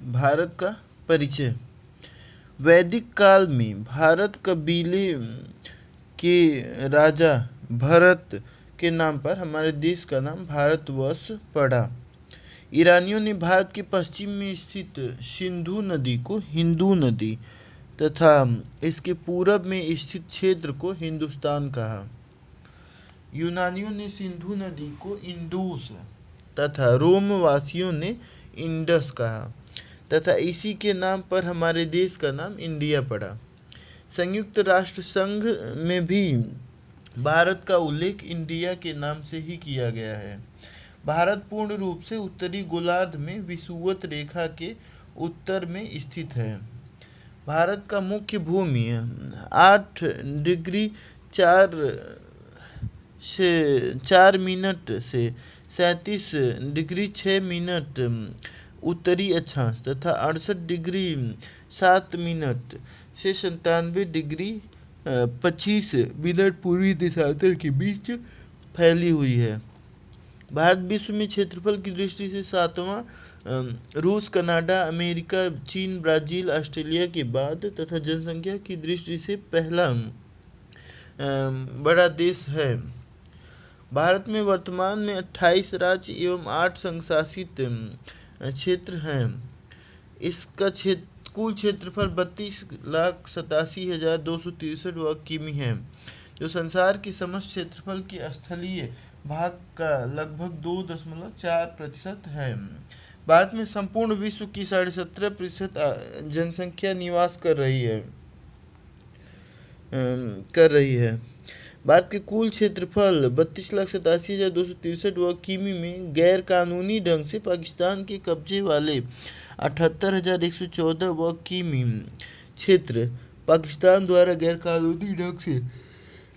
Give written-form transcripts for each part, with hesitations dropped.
भारत का परिचय। वैदिक काल में भारत कबीले के राजा भरत के नाम पर हमारे देश का नाम भारतवर्ष पड़ा। ईरानियों ने भारत के पश्चिम में स्थित सिंधु नदी को हिंदू नदी तथा इसके पूरब में स्थित क्षेत्र को हिंदुस्तान कहा। यूनानियों ने सिंधु नदी को इंडूस तथा रोमवासियों ने इंडस कहा तथा इसी के नाम पर हमारे देश का नाम इंडिया पड़ा। संयुक्त राष्ट्र संघ में भी भारत का उल्लेख इंडिया के नाम से ही किया गया है। भारत पूर्ण रूप से उत्तरी गोलार्ध में विषुवत रेखा के उत्तर में स्थित है। भारत का मुख्य भूमि 8 डिग्री 4 मिनट से 37 डिग्री 6 मिनट उत्तरी अक्षांश तथा 68 डिग्री 7 मिनट से 97 डिग्री 25 मिनट पूर्वी देशांतर के बीच फैली हुई है। भारत विश्व में क्षेत्रफल की दृष्टि से 7वां रूस, कनाडा, अमेरिका, चीन, ब्राज़ील, ऑस्ट्रेलिया के बाद तथा जनसंख्या की दृष्टि से पहला बड़ा देश है। भारत में वर्तमान में 28 राज्य एवं 8 संघशासित क्षेत्र हैं। इसका कुल क्षेत्रफल 32,87,263 वर्ग किमी है, जो संसार के समस्त क्षेत्रफल के स्थलीय भाग का लगभग 2.4% है। भारत में संपूर्ण विश्व की 17.5% जनसंख्या निवास कर रही है। भारत के कुल क्षेत्रफल 32,87,263 वर्ग किमी में गैर कानूनी ढंग से पाकिस्तान के कब्जे वाले 78,114 वर्ग किमी क्षेत्र, पाकिस्तान द्वारा गैर कानूनी ढंग से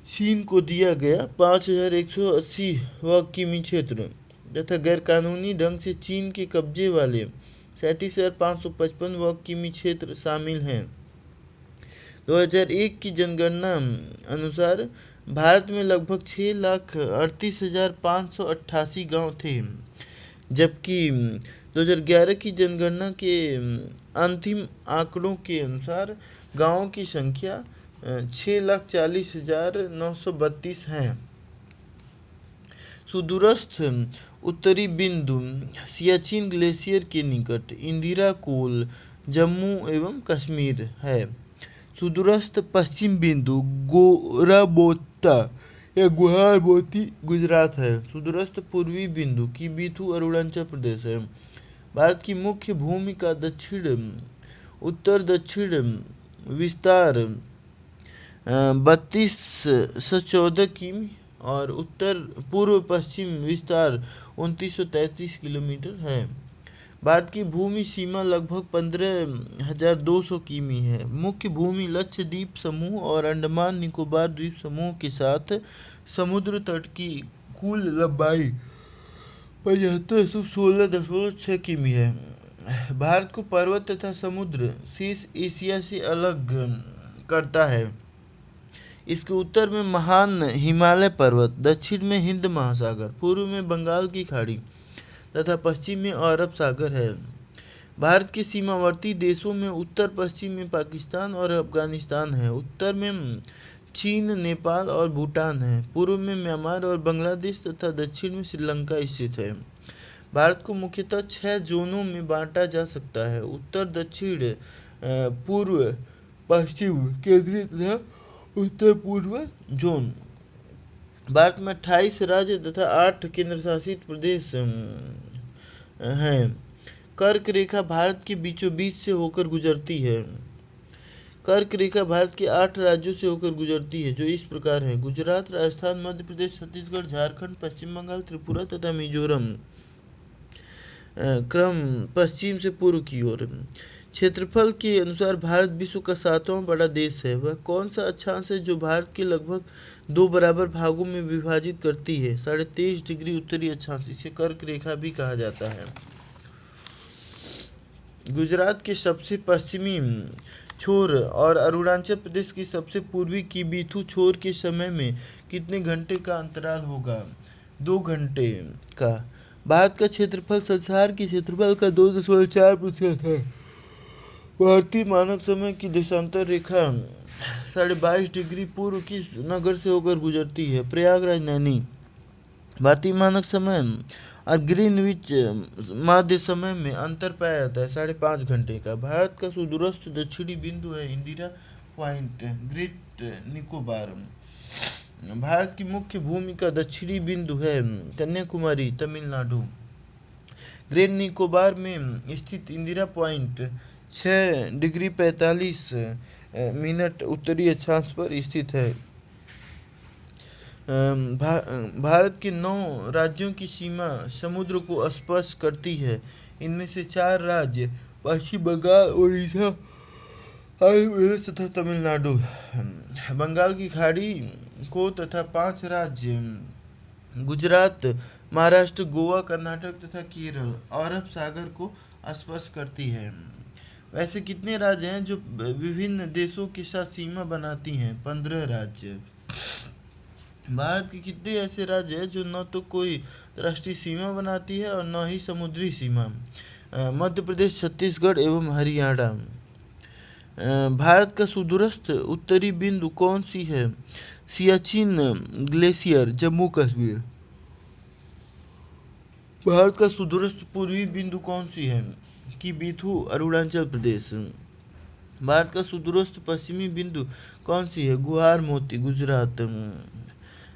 चीन को दिया गया 5,180 वर्ग किमी क्षेत्र तथा गैर कानूनी ढंग से चीन के कब्जे वाले 37,555 वर्ग किमी क्षेत्र शामिल हैं। 2001 की जनगणना अनुसार भारत में लगभग 6,38,588 गांव थे, जबकि 2011 की जनगणना के अंतिम आंकड़ों के अनुसार गांवों की संख्या 6,40,932 है। सुदूरस्थ उत्तरी बिंदु सियाचिन ग्लेशियर के निकट इंदिरा कोल जम्मू एवं कश्मीर है। सुदूरस्थ पश्चिम बिंदु गोराबोत्ता या गुवाहाटी गुजरात है। सुदूरस्थ पूर्वी बिंदु किबिथु अरुणाचल प्रदेश है। भारत की मुख्य भूमि का उत्तर दक्षिण विस्तार 3214 किमी और उत्तर पूर्व पश्चिम विस्तार 2933 किलोमीटर है। भारत की भूमि सीमा लगभग 15,200 किमी है। मुख्य भूमि लक्षद्वीप समूह और अंडमान निकोबार द्वीप समूह के साथ समुद्र तट की कुल लंबाई 7516.6 किमी है। भारत को पर्वत तथा समुद्र शीर्ष एशिया से अलग करता है। इसके उत्तर में महान हिमालय पर्वत, दक्षिण में हिंद महासागर, पूर्व में बंगाल की खाड़ी तथा पश्चिम में अरब सागर है। भारत के सीमावर्ती देशों में उत्तर पश्चिम में पाकिस्तान और अफगानिस्तान है, उत्तर में चीन, नेपाल और भूटान है, पूर्व में म्यांमार और बांग्लादेश तथा दक्षिण में श्रीलंका स्थित है। भारत को मुख्यतः 6 जोनों में बांटा जा सकता है: उत्तर, दक्षिण, पूर्व, पश्चिम, केंद्रीय तथा उत्तर पूर्व जोन। भारत में 28 राज्य तथा 8 केंद्रशासित प्रदेश हैं। कर्क रेखा भारत के बीचों बीच से होकर गुजरती है। कर्क रेखा भारत के 8 राज्यों से होकर गुजरती है, जो इस प्रकार है: गुजरात, राजस्थान, मध्य प्रदेश, छत्तीसगढ़, झारखंड, पश्चिम बंगाल, त्रिपुरा तथा मिजोरम। क्रम पश्चिम से पूर्व की ओर। क्षेत्रफल के अनुसार भारत विश्व का 7वां बड़ा देश है। वह कौन सा अक्षांश है जो भारत के लगभग 2 बराबर भागों में विभाजित करती है? 23.5 डिग्री उत्तरी अक्षांश, इसे कर्क रेखा भी कहा जाता है। गुजरात के सबसे पश्चिमी छोर और अरुणाचल प्रदेश की सबसे पूर्वी किबिथु छोर के समय में कितने घंटे का अंतराल होगा? 2 घंटे का। भारत का क्षेत्रफल संसार के क्षेत्रफल का 2.4% है। भारतीय मानक समय की देशांतर रेखा 22.5 डिग्री पूर्व की नगर से होकर गुजरती है। प्रयागराज नैनी। भारतीय मानक समय और ग्रीनविच माध्य समय में अंतर पाया जाता है 5.5 घंटे का। भारत का सुदूरस्थ दक्षिणी बिंदु है इंदिरा पॉइंट, ग्रेट निकोबार। भारत की मुख्य भूमि का दक्षिणी बिंदु है कन्याकुमारी, तमिलनाडु। ग्रेट निकोबार में स्थित इंदिरा पॉइंट 6 डिग्री 45 मिनट उत्तरी अक्षांश पर स्थित है। भारत के 9 राज्यों की सीमा समुद्र को स्पर्श करती है। इनमें से 4 राज्य पश्चिम बंगाल, उड़ीसा, आंध्र प्रदेश तथा तमिलनाडु बंगाल की खाड़ी को तथा 5 राज्य गुजरात, महाराष्ट्र, गोवा, कर्नाटक तथा केरल अरब सागर को स्पर्श करती है। वैसे कितने राज्य हैं जो विभिन्न देशों के साथ सीमा बनाती हैं? 15 राज्य। भारत के कितने ऐसे राज्य हैं जो न तो कोई राष्ट्रीय सीमा बनाती है और न ही समुद्री सीमा? मध्य प्रदेश, छत्तीसगढ़ एवं हरियाणा। भारत का सुदूरस्थ उत्तरी बिंदु कौन सी है? सियाचिन ग्लेशियर, जम्मू कश्मीर। भारत का सुदूरस्थ पूर्वी बिंदु कौन सी है? किबिथु, अरुणाचल प्रदेश। भारत का सुदूरस्थ पश्चिमी बिंदु कौन सी है? गुहार मोती, गुजरात।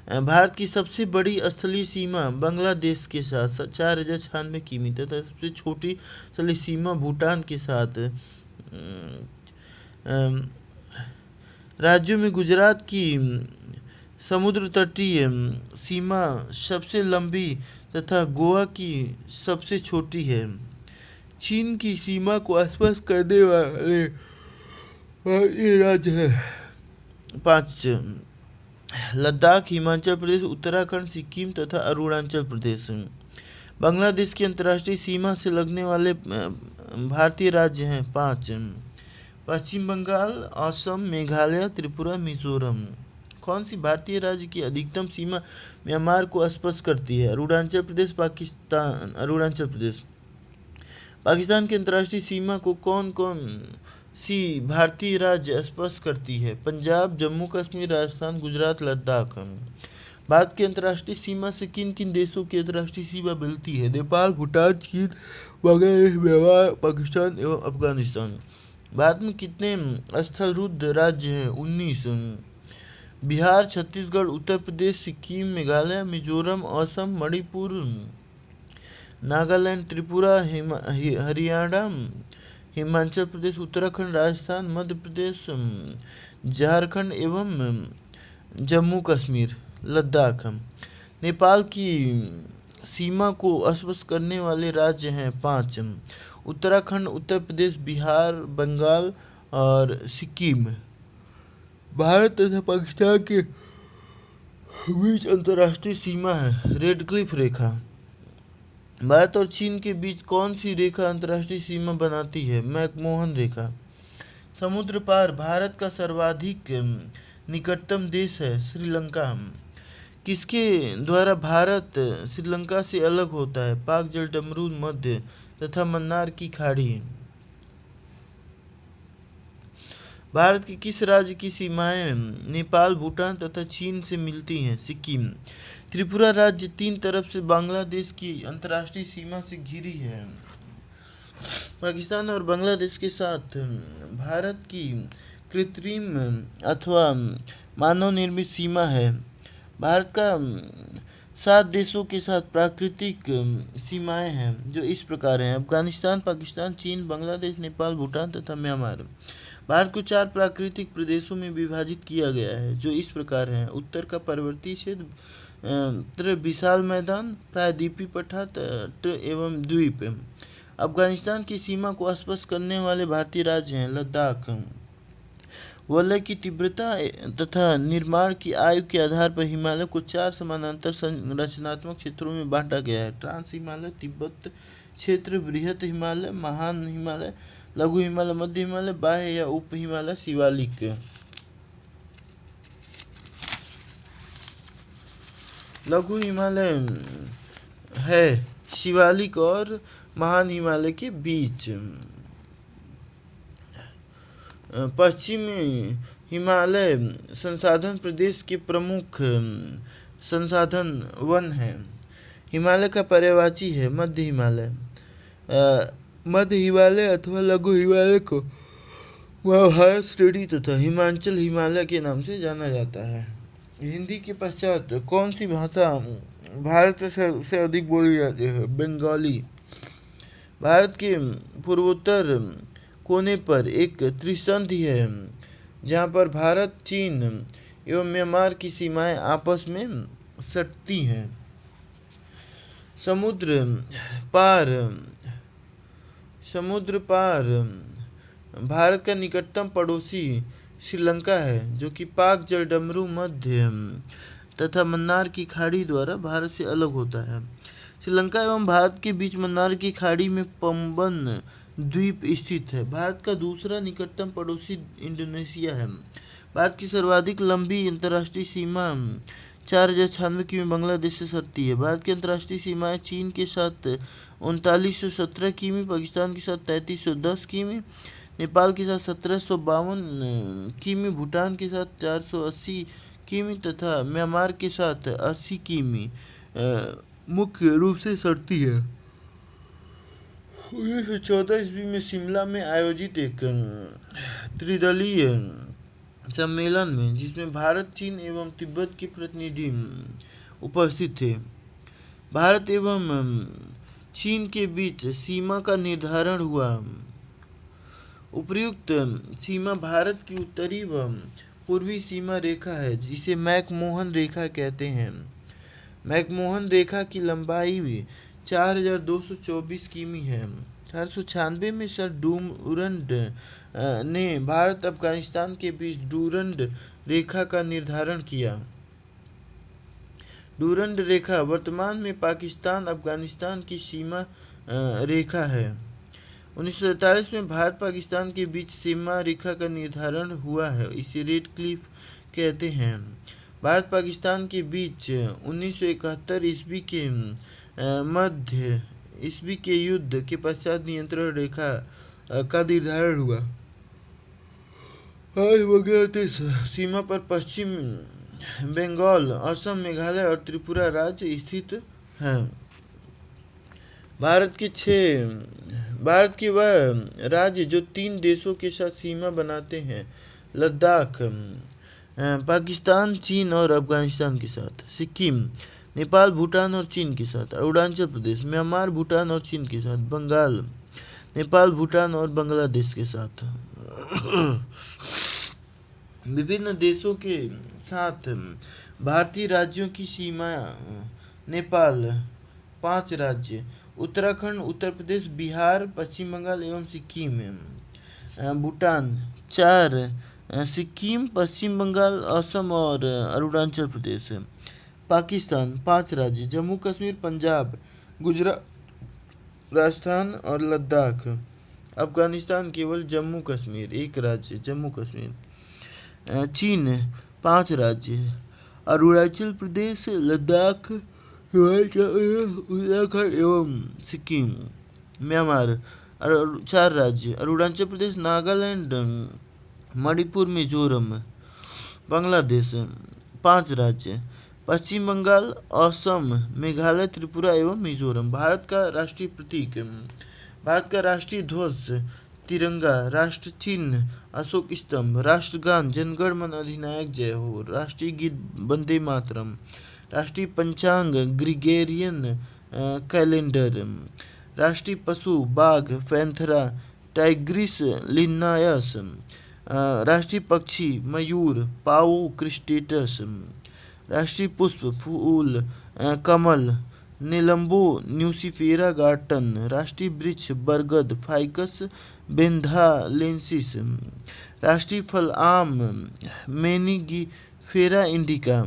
भारत की सबसे बड़ी स्थलीय सीमा बांग्लादेश के साथ 4096 किमी तथा सबसे छोटी स्थलीय सीमा भूटान के साथ। राज्यों में गुजरात की समुद्र तटीय सीमा सबसे लंबी तथा गोवा की सबसे छोटी है। चीन की सीमा को स्पर्श करने वाले ये राज्य है 5: लद्दाख, हिमाचल प्रदेश, उत्तराखंड, सिक्किम तथा अरुणाचल प्रदेश। बांग्लादेश की अंतर्राष्ट्रीय सीमा से लगने वाले भारतीय राज्य हैं 5: पश्चिम बंगाल, असम, मेघालय, त्रिपुरा, मिजोरम। कौन सी भारतीय राज्य की अधिकतम सीमा म्यांमार को स्पर्श करती है? अरुणाचल प्रदेश, पाकिस्तान। अरुणाचल प्रदेश। पाकिस्तान की अंतर्राष्ट्रीय सीमा को कौन कौन सी भारतीय राज्य स्पर्श करती है? पंजाब, जम्मू कश्मीर, राजस्थान, गुजरात, लद्दाख। भारत की अंतर्राष्ट्रीय सीमा से किन किन देशों की अंतर्राष्ट्रीय सीमा मिलती है? नेपाल, भूटान, चीन, बांग्लादेश, म्यांमार, पाकिस्तान एवं अफगानिस्तान। भारत में कितने स्थलरुद्ध राज्य हैं? 19: बिहार, छत्तीसगढ़, उत्तर प्रदेश, सिक्किम, मेघालय, मिजोरम, असम, मणिपुर, नागालैंड, त्रिपुरा, हरियाणा, हिमाचल प्रदेश, उत्तराखंड, राजस्थान, मध्य प्रदेश, झारखंड एवं जम्मू कश्मीर, लद्दाख। नेपाल की सीमा को स्पर्श करने वाले राज्य हैं 5: उत्तराखंड, उत्तर प्रदेश, बिहार, बंगाल और सिक्किम। भारत तथा पाकिस्तान के बीच अंतर्राष्ट्रीय सीमा है रेड क्लिफ रेखा। भारत और चीन के बीच कौन सी रेखा अंतर्राष्ट्रीय सीमा बनाती है? मैकमोहन रेखा। समुद्र पार भारत का सर्वाधिक निकटतम देश है श्रीलंका। किसके द्वारा भारत श्रीलंका से अलग होता है? पाक जलडमरू, मध्य तथा मन्नार की खाड़ी। भारत के किस राज्य की सीमाएं नेपाल, भूटान तथा चीन से मिलती हैं? सिक्किम। त्रिपुरा राज्य 3 तरफ से बांग्लादेश की अंतर्राष्ट्रीय सीमा से घिरी है। पाकिस्तान और बांग्लादेश के साथ भारत की कृत्रिम अथवा मानव निर्मित सीमा है। भारत का 7 देशों के साथ प्राकृतिक सीमाएं हैं जो इस प्रकार हैं: अफगानिस्तान, पाकिस्तान, चीन, बांग्लादेश, नेपाल, भूटान तथा म्यांमार। भारत को 4 प्राकृतिक प्रदेशों में विभाजित किया गया है जो इस प्रकार हैं: उत्तर का पर्वतीय क्षेत्र, विशाल मैदान, प्रायद्वीपीय पठार, तट एवं द्वीप। अफगानिस्तान की सीमा को स्पर्श करने वाले भारतीय राज्य हैं लद्दाख। वलय की तीव्रता तथा निर्माण की आयु के आधार पर हिमालय को 4 समानांतर संरचनात्मक क्षेत्रों में बांटा गया है: ट्रांस हिमालय, तिब्बत क्षेत्र, बृहत हिमालय, महान हिमालय, लघु हिमालय, मध्य हिमालय, बाह्य या उप हिमालय, शिवालिक। लघु हिमालय है शिवालिक और महान हिमालय के बीच। पश्चिमी हिमालय संसाधन प्रदेश के प्रमुख संसाधन वन है। हिमालय का पर्यायवाची है मध्य हिमालय। मध्य हिमालय अथवा लघु हिमालय को महाभारत श्रेणी तथा हिमाचल हिमालय के नाम से जाना जाता है। हिंदी के पश्चात कौन सी भाषा भारत में सबसे अधिक बोली जाती है? बंगाली। भारत के पूर्वोत्तर कोने पर एक त्रिसंधि है जहाँ पर भारत, चीन एवं म्यांमार की सीमाएं आपस में सटती हैं। समुद्र पार भारत का निकटतम पड़ोसी श्रीलंका है, जो कि पाक जलडमरू मध्य तथा मन्नार की खाड़ी द्वारा भारत से अलग होता है। श्रीलंका एवं भारत के बीच मन्नार की खाड़ी में पंबन द्वीप स्थित है। भारत का दूसरा निकटतम पड़ोसी इंडोनेशिया है। भारत की सर्वाधिक लंबी अंतर्राष्ट्रीय सीमा 4096 किमी बांग्लादेश से सटती है। भारत की अंतर्राष्ट्रीय सीमाएं चीन के साथ 3917 किमी, पाकिस्तान के साथ 3310 किमी, नेपाल के साथ 1752 किमी, भूटान के साथ 480 किमी तथा म्यांमार के साथ 80 किमी मुख्य रूप से सटती है। 1914 ईस्वी में शिमला में आयोजित एक त्रिदलीय सम्मेलन में, जिसमें भारत, चीन एवं तिब्बत के प्रतिनिधि उपस्थित थे, भारत एवं चीन के बीच सीमा का निर्धारण हुआ। उपर्युक्त सीमा भारत की उत्तरी व पूर्वी सीमा रेखा है, जिसे मैकमोहन रेखा कहते हैं। मैकमोहन रेखा की लंबाई 4224 किमी है। 1896 में सर डूरंड ने भारत अफगानिस्तान के बीच डूरंड रेखा का निर्धारण किया। डूरंड रेखा वर्तमान में पाकिस्तान अफगानिस्तान की सीमा रेखा है। 1947 में भारत पाकिस्तान के बीच सीमा रेखा का निर्धारण हुआ है, इसे रेड क्लिफ कहते हैं। भारत पाकिस्तान के बीच 1971 ईस्वी के मध्य ईस्वी के युद्ध के पश्चात नियंत्रण रेखा का निर्धारण हुआ। आज बांग्लादेश सीमा पर पश्चिम बंगाल, असम, मेघालय और त्रिपुरा राज्य स्थित हैं। भारत के वह राज्य जो 3 देशों के साथ सीमा बनाते हैं: लद्दाख पाकिस्तान, चीन और अफगानिस्तान के साथ, सिक्किम नेपाल, भूटान और चीन के साथ, अरुणाचल प्रदेश म्यांमार, भूटान और चीन के साथ, बंगाल नेपाल, भूटान और बांग्लादेश के साथ। विभिन्न देशों के साथ भारतीय राज्यों की सीमा: नेपाल 5 राज्य, उत्तराखंड, उत्तर प्रदेश, बिहार, पश्चिम बंगाल एवं सिक्किम। भूटान 4, सिक्किम, पश्चिम बंगाल, असम और अरुणाचल प्रदेश। पाकिस्तान 5 राज्य, जम्मू कश्मीर, पंजाब, गुजरात, राजस्थान और लद्दाख। अफगानिस्तान केवल जम्मू कश्मीर 1 राज्य, जम्मू कश्मीर। चीन 5 राज्य, अरुणाचल प्रदेश, लद्दाख, उत्तराखंड एवं सिक्किम। म्यांमार 4 राज्य, अरुणाचल प्रदेश, नागालैंड, मणिपुर, मिजोरम। बांग्लादेश 5 राज्य, पश्चिम बंगाल, असम, मेघालय, त्रिपुरा एवं मिजोरम। भारत का राष्ट्रीय प्रतीक: भारत का राष्ट्रीय ध्वज तिरंगा, राष्ट्र चिन्ह अशोक स्तंभ, राष्ट्रगान जनगण मन अधिनायक जय हो, राष्ट्रीय गीत वंदे मातरम, राष्ट्रीय पंचांग ग्रिगोरियन कैलेंडर, राष्ट्रीय पशु बाघ पैंथेरा टाइग्रिस लिन्नायस, राष्ट्रीय पक्षी मयूर पाउ क्रिस्टेटस, राष्ट्रीय पुष्प फूल कमल निलंबो न्यूसिफेरा गार्टन, राष्ट्रीय वृक्ष बरगद फाइकस बेंथालेंसिस, राष्ट्रीय फल आम मेनिगीफेरा इंडिका,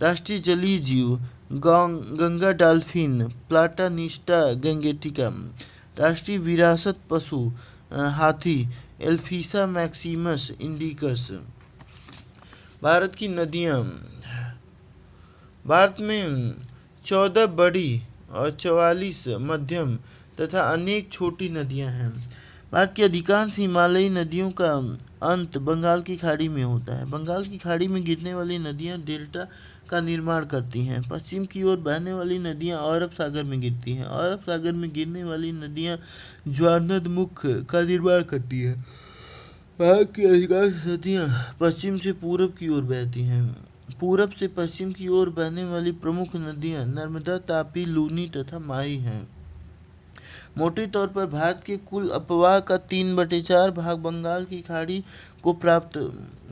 राष्ट्रीय जलीय जीव गंगा डॉल्फिन प्लाटानिस्टा गैंगेटिका, राष्ट्रीय विरासत पशु हाथी एल्फिसा मैक्सिमस इंडिकस। भारत की नदियाँ: भारत में 14 बड़ी और 44 मध्यम तथा अनेक छोटी नदियां हैं। भारत की अधिकांश हिमालयी नदियों का अंत बंगाल की खाड़ी में होता है। बंगाल की खाड़ी में गिरने वाली नदियां डेल्टा का निर्माण करती हैं। पश्चिम की ओर बहने वाली नदियां अरब सागर में गिरती हैं। अरब सागर में गिरने वाली नदियां ज्वारनदमुख का निर्माण करती हैं। भारत की अधिकांश नदियां पश्चिम से पूरब की ओर बहती हैं। पूरब से पश्चिम की ओर बहने वाली प्रमुख नदियां नर्मदा, तापी, लूनी तथा माही हैं। मोटे तौर पर भारत के कुल अपवाह का 3/4 भाग बंगाल की खाड़ी को प्राप्त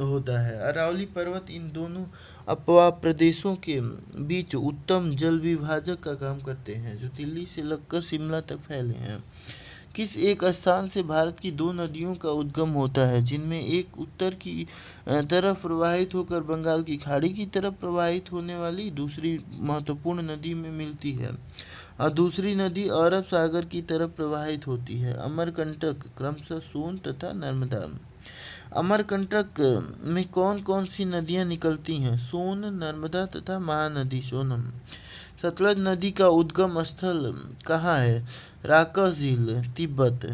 होता है। अरावली पर्वत इन दोनों अपवाह प्रदेशों के बीच उत्तम जल विभाजक का काम करते हैं, जो दिल्ली से लगकर शिमला तक फैले हैं। किस एक स्थान से भारत की दो नदियों का उद्गम होता है, जिनमें एक उत्तर की तरफ प्रवाहित होकर बंगाल की खाड़ी की तरफ प्रवाहित होने वाली दूसरी महत्वपूर्ण नदी में मिलती है और दूसरी नदी अरब सागर की तरफ प्रवाहित होती है। अमरकंटक क्रमशः सोन तथा नर्मदा। अमरकंटक में कौन कौन सी नदियां निकलती हैं? सोन, नर्मदा तथा महानदी सोनम। सतलज नदी का उद्गम स्थल कहाँ है? राकस झील, तिब्बत।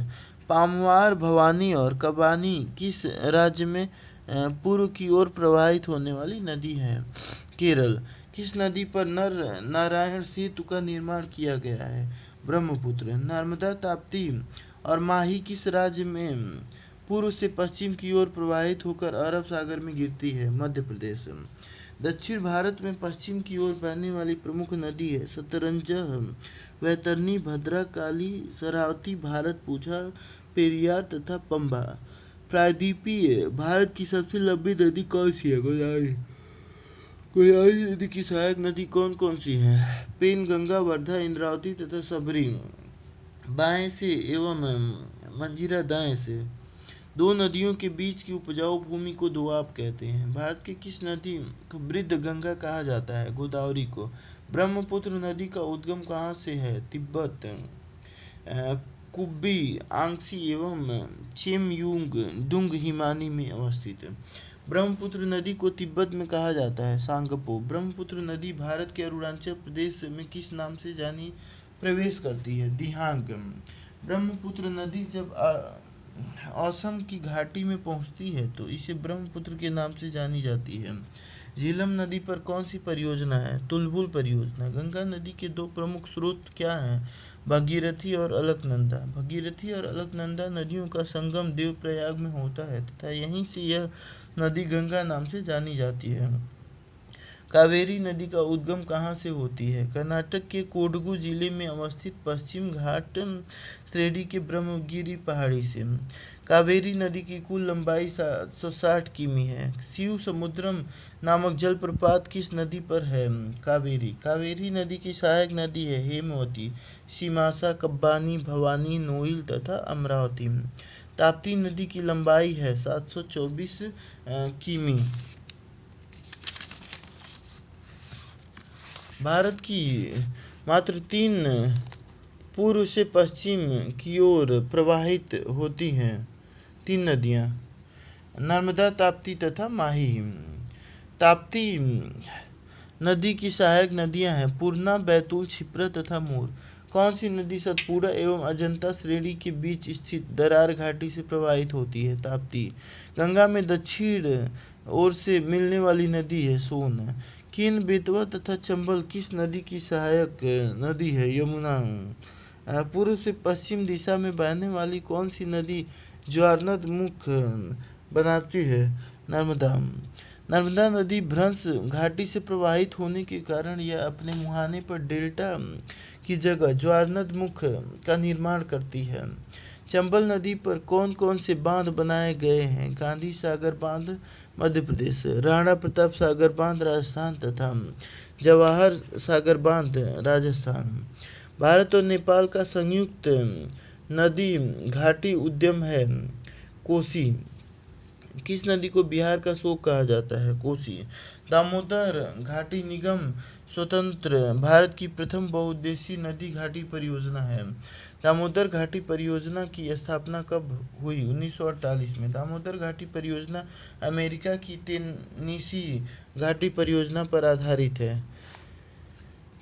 पामवार, भवानी और कबानी किस राज्य में पूर्व की ओर प्रवाहित होने वाली नदी है? केरल। किस नदी पर नर नारायण सेतु का निर्माण किया गया है? ब्रह्मपुत्र। नर्मदा, ताप्ती और माही किस राज्य में पूर्व से पश्चिम की ओर प्रवाहित होकर अरब सागर में गिरती है? मध्य प्रदेश। दक्षिण भारत में पश्चिम की ओर बहने वाली प्रमुख नदी है सतरंजह, वैतरणी, भद्रा, काली, शरावती, भारतपुझा, पेरियार तथा पंबा। प्रायद्वीपीय भारत की सबसे लंबी नदी कौन सी है? गोदावरी। गोदावरी नदी की सहायक नदी कौन कौन सी हैं? पेन, गंगा, वर्धा, इंद्रावती तथा सबरी। बाएं से एवं मंजीरा दाएं से। दो नदियों के बीच की उपजाऊ भूमि को दोआब कहते हैं। भारत की किस नदी को वृद्ध गंगा कहा जाता है? गोदावरी को। ब्रह्मपुत्र नदी का उद्गम कहाँ से है? तिब्बत। कुब्बी, आंगसी एवं चेमयूंग डुंग हिमानी में अवस्थित। ब्रह्मपुत्र नदी को तिब्बत में कहा जाता है सांगपो। ब्रह्मपुत्र नदी भारत के अरुणाचल प्रदेश में किस नाम से जानी प्रवेश करती है? दिहांग। ब्रह्मपुत्र नदी जब असम की घाटी में पहुंचती है तो इसे ब्रह्मपुत्र के नाम से जानी जाती है। झेलम नदी पर कौन सी परियोजना है? तुलबुल परियोजना। गंगा नदी के दो प्रमुख स्रोत क्या हैं? भगीरथी और अलकनंदा। भगीरथी और अलकनंदा नदियों का संगम देवप्रयाग में होता है तथा यहीं से यह नदी गंगा नाम से जानी जाती है। कावेरी नदी का उद्गम कहाँ से होती है? कर्नाटक के कोडगु जिले में अवस्थित पश्चिम घाट श्रेणी के ब्रह्मगिरी पहाड़ी से। कावेरी नदी की कुल लंबाई 760 किमी है। शिव समुद्रम नामक जलप्रपात किस नदी पर है? कावेरी। कावेरी नदी की सहायक नदी है हेमवती, सीमासा, कब्बानी, भवानी, नोइल तथा अमरावती। ताप्ती नदी की लंबाई है 724 किमी। भारत की मात्र 3 पूर्व से पश्चिम की ओर प्रवाहित होती हैं 3 नदियां, नर्मदा, ताप्ती तथा माही। ताप्ती नदी की सहायक नदियां हैं पूर्णा, बैतूल, क्षिप्रा तथा मोर। कौन सी नदी सतपुड़ा एवं अजंता श्रेणी के बीच स्थित दरार घाटी से प्रवाहित होती है? ताप्ती। गंगा में दक्षिण ओर से मिलने वाली नदी है सोन। केन, बेतवा तथा चंबल किस नदी की सहायक नदी है? यमुना। पूर्व से पश्चिम दिशा में बहने वाली कौन सी नदी ज्वारनदमुख बनाती है? नर्मदा। नर्मदा नदी भ्रंश घाटी से प्रवाहित होने के कारण यह अपने मुहाने पर डेल्टा की जगह ज्वारनदमुख का निर्माण करती है। चंबल नदी पर कौन कौन से बांध बनाए गए हैं? गांधी सागर बांध मध्य प्रदेश, राणा प्रताप सागर बांध राजस्थान तथा जवाहर सागर बांध राजस्थान। भारत और नेपाल का संयुक्त नदी घाटी उद्यम है कोसी। किस नदी को बिहार का शोक कहा जाता है? कोसी। दामोदर घाटी निगम स्वतंत्र भारत की प्रथम बहुउद्देशीय नदी घाटी परियोजना है। दामोदर घाटी परियोजना की स्थापना कब हुई? 1948 में। दामोदर घाटी परियोजना अमेरिका की टेनेसी घाटी परियोजना पर आधारित है।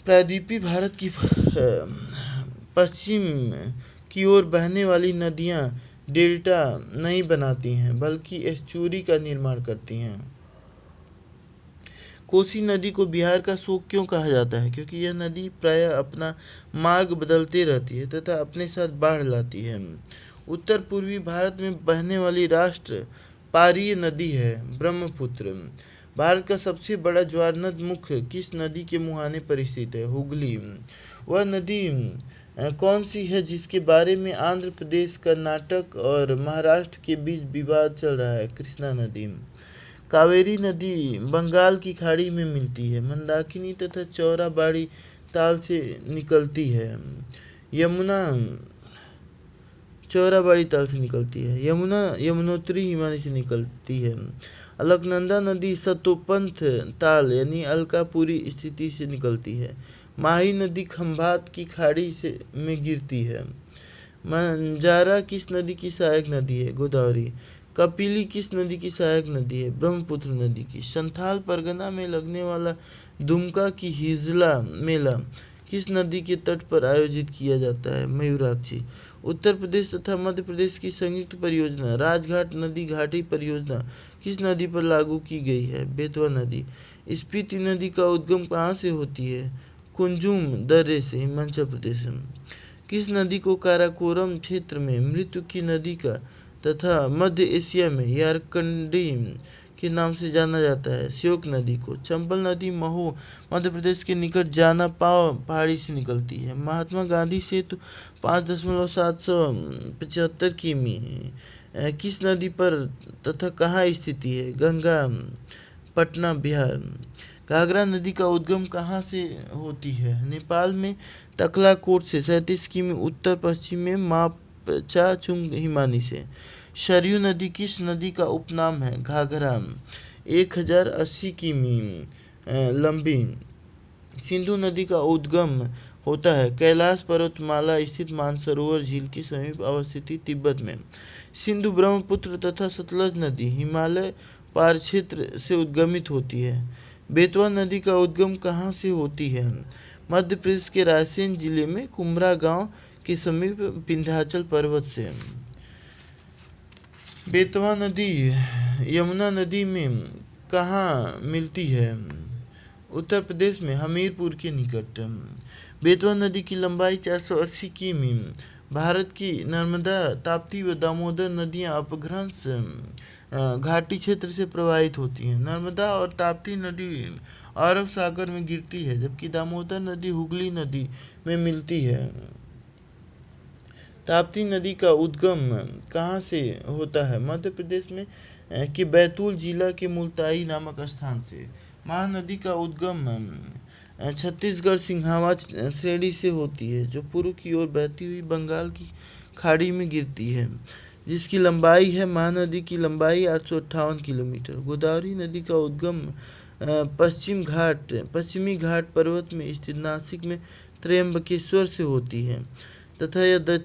प्रायद्वीपीय भारत की पश्चिम की ओर बहने वाली नदियाँ डेल्टा नहीं बनाती हैं बल्कि एस्चुरी का निर्माण करती हैं। कोसी नदी को बिहार का शोक क्यों कहा जाता है? क्योंकि यह नदी प्रायः अपना मार्ग बदलती रहती है तथा अपने साथ बाढ़ लाती है। उत्तर पूर्वी भारत में बहने वाली राष्ट्र पारीय नदी है ब्रह्मपुत्र। भारत का सबसे बड़ा ज्वारनद मुख्य किस नदी के मुहाने पर स्थित है? हुगली। वह नदी कौन सी है जिसके बारे में आंध्र प्रदेश, कर्नाटक और महाराष्ट्र के बीच विवाद चल रहा है? कृष्णा नदी। कावेरी नदी बंगाल की खाड़ी में मिलती है, मंदाकिनी तथा चौराबाड़ी ताल से निकलती है। यमुना यमुनोत्री हिमालय से निकलती है। अलकनंदा नदी सतोपंथ ताल यानी अलकापुरी स्थिति से निकलती है। माही नदी खंभात की खाड़ी में गिरती है। मंजारा किस नदी की सहायक नदी है? गोदावरी। कपिली किस नदी की सहायक नदी है? ब्रह्मपुत्र नदी की। संथाल परगना में लगने वाला दुमका की हिजला मेला किस नदी के तट पर आयोजित किया जाता है? मयूराक्षी। उत्तर प्रदेश तथा मध्य प्रदेश की संयुक्त परियोजना राजघाट नदी घाटी परियोजना किस नदी पर लागू की गई है? बेतवा नदी। स्पीति नदी का उद्गम कहाँ से होती है? कुंजुम दर्रे से, हिमाचल प्रदेश। किस नदी को काराकोरम क्षेत्र में मृत्यु की नदी का तथा मध्य एशिया में यारकंडी के नाम से जाना जाता है? श्योक नदी को। चंबल नदी महू मध्य प्रदेश के निकट जाना पाव पहाड़ी से निकलती है। महात्मा गांधी सेतु 5.775 किमी किस नदी पर तथा कहाँ स्थित है? गंगा, पटना, बिहार। घाघरा नदी का उद्गम कहाँ से होती है? नेपाल में तकलाकोट से 37 किमी उत्तर पश्चिम में मापचाचुंग हिमानी से। सरयू नदी किस नदी का उपनाम है? घाघरा। 1080 किमी लंबी सिंधु नदी का उद्गम होता है कैलाश पर्वतमाला स्थित मानसरोवर झील के समीप अवस्थित तिब्बत में। सिंधु, ब्रह्मपुत्र तथा सतलज नदी हिमालय पार क्षेत्र से उद्गमित होती है। बेतवा नदी का उद्गम कहाँ से होती है? मध्य प्रदेश के रायसेन जिले में कुमरा गांव के समीप विंध्याचल पर्वत से। बेतवा नदी यमुना नदी में कहाँ मिलती है? उत्तर प्रदेश में हमीरपुर के निकट। बेतवा नदी की लंबाई 480 किमी। भारत की नर्मदा, ताप्ती व दामोदर नदियाँ अपभ्रंश घाटी क्षेत्र से प्रवाहित होती हैं। नर्मदा और ताप्ती नदी अरब सागर में गिरती है जबकि दामोदर नदी हुगली नदी में मिलती है। ताप्ती नदी का उद्गम कहाँ से होता है? मध्य प्रदेश में के बैतूल जिला के मुल्ताई नामक स्थान से। महानदी का उद्गम छत्तीसगढ़ सिंघावा श्रेणी से होती है जो पूर्व की ओर बहती हुई बंगाल की खाड़ी में गिरती है जिसकी लंबाई है। महानदी की लंबाई 858 किलोमीटर। गोदावरी नदी का उद्गम पश्चिमी घाट पर्वत में स्थित नासिक में त्र्यंबकेश्वर से होती है तथा यह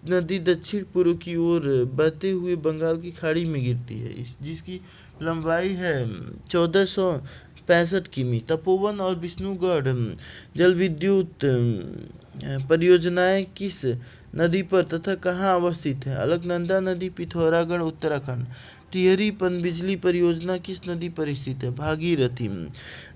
नदी दक्षिण पूर्व की ओर बहते हुए बंगाल की खाड़ी में गिरती है जिसकी लंबाई है 1465 किमी। तपोवन और विष्णुगढ़ जल विद्युत परियोजनाएं किस नदी पर तथा कहाँ अवस्थित है? अलकनंदा नदी, पिथौरागढ़, उत्तराखंड। टिहरी पनबिजली परियोजना किस नदी पर स्थित है? भागीरथी।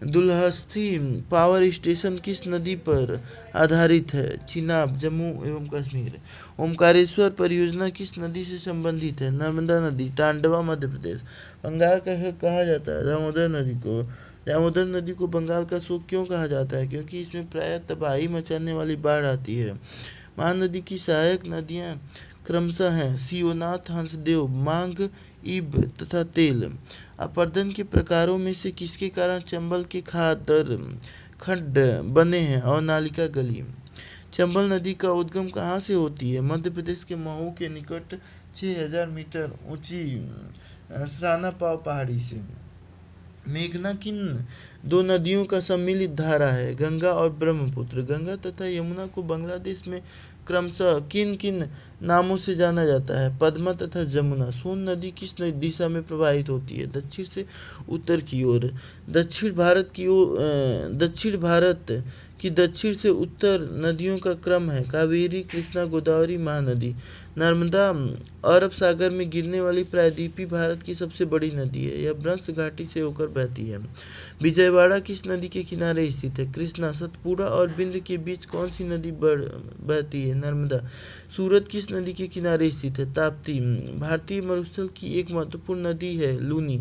दुलहस्ती पावर स्टेशन किस नदी पर आधारित है? चिनाब, जम्मू एवं कश्मीर। ओमकारेश्वर परियोजना किस नदी से संबंधित है? नर्मदा नदी, टांडवा, मध्य प्रदेश। बंगाल का कहा जाता है दामोदर नदी को। दामोदर नदी को बंगाल का शोक क्यों कहा जाता है? क्योंकि इसमें प्रायः तबाही मचाने वाली बाढ़ आती है। महानदी की सहायक नदियाँ क्रमशः हैं शिवनाथ, हंसदेव, मांग, इब तथा तेल। अपर्दन के प्रकारों में से किसके कारण चंबल के खादर खड्ड बने हैं और नालिका गली? चंबल नदी का उद्गम कहाँ से होती है? मध्य प्रदेश के महू के निकट 6000 मीटर ऊंची सराना पाव पहाड़ी से। मेघना किन दो नदियों का सम्मिलित धारा है? गंगा और ब्रह्मपुत्र। गंगा तथा यमुना को बांग्लादेश में क्रमशः किन किन नामों से जाना जाता है? पद्मा तथा जमुना। सोन नदी किस दिशा में प्रवाहित होती है? दक्षिण से उत्तर की ओर। दक्षिण भारत की दक्षिण से उत्तर नदियों का क्रम है। कावेरी, कृष्णा, गोदावरी, महानदी। नर्मदा अरब सागर में गिरने वाली प्रायद्वीपीय भारत की सबसे बड़ी नदी है। यह ब्रह्मपुत्र घाटी से होकर बहती है। विजयवाड़ा किस नदी के किनारे स्थित है? कृष्णा। सतपुड़ा और बिंद के बीच कौन सी नदी बहती है? नर्मदा। सूरत किस नदी के किनारे स्थित है? ताप्ती। भारतीय मरुस्थल की एक महत्वपूर्ण नदी है लूनी।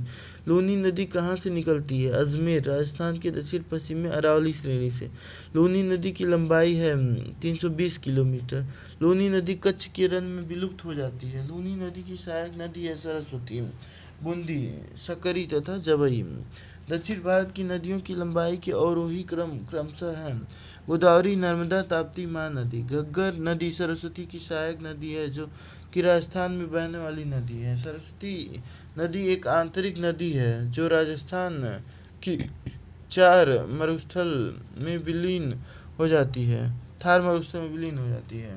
लूनी नदी कहाँ से निकलती है? अजमेर, राजस्थान के दक्षिण पश्चिम में अरावली श्रेणी से। लूनी नदी की लंबाई है 320 किलोमीटर। लूनी नदी कच्छ के रण में विलुप्त हो जाती है। लूनी नदी की सहायक नदी है सरस्वती, बूंदी, सकरी तथा जबई। दक्षिण भारत की नदियों की लंबाई के अवरोही क्रम क्रमशः हैं गोदावरी, नर्मदा, ताप्ती, महानदी। घग्गर नदी सरस्वती की सहायक नदी है जो कि राजस्थान में बहने वाली नदी है। सरस्वती नदी एक आंतरिक नदी है जो राजस्थान की चार मरुस्थल में विलीन हो जाती है। थार मरुस्थल में विलीन हो जाती है।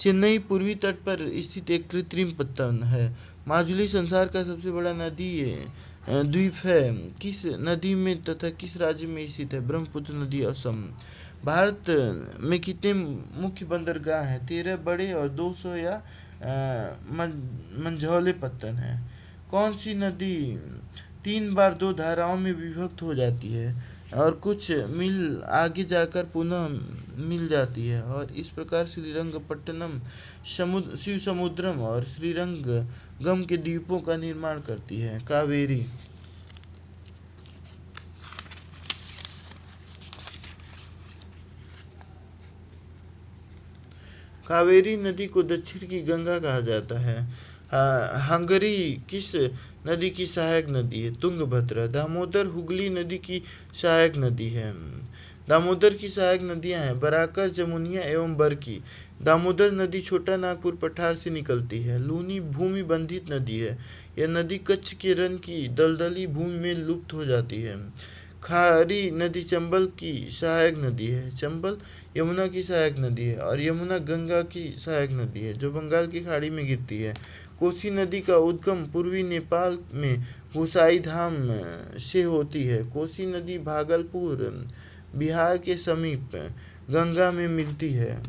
चेन्नई पूर्वी तट पर स्थित एक कृत्रिम पत्तन है। माजुली संसार का सबसे बड़ा नदी द्वीप है। किस नदी में तथा किस राज्य में स्थित है? ब्रह्मपुत्र नदी, असम। भारत में कितने मुख्य बंदरगाह हैं? 13 बड़े और 200 या मंझौले पत्तन हैं। कौन सी नदी 3 बार 2 धाराओं में विभक्त हो जाती है और कुछ मील आगे जाकर पुनः मिल जाती है और इस प्रकार श्रीरंगपट्टनम, शिवसमुद्रम और श्रीरंगम के द्वीपों का निर्माण करती है? कावेरी। कावेरी नदी को दक्षिण की गंगा कहा जाता है। हंगरी किस नदी की सहायक नदी है? तुंगभद्रा। दामोदर हुगली नदी की सहायक नदी है। दामोदर की सहायक नदियां हैं बराकर, जमुनिया एवं बरकी। दामोदर नदी छोटा नागपुर पठार से निकलती है। लूनी भूमि बंधित नदी है। यह नदी कच्छ के रण की दलदली भूमि में लुप्त हो जाती है। खारी नदी चंबल की सहायक नदी है। चंबल यमुना की सहायक नदी है और यमुना गंगा की सहायक नदी है जो बंगाल की खाड़ी में गिरती है। कोसी नदी का उद्गम पूर्वी नेपाल में गोसाई धाम से होती है। कोसी नदी भागलपुर, बिहार के समीप गंगा में मिलती है।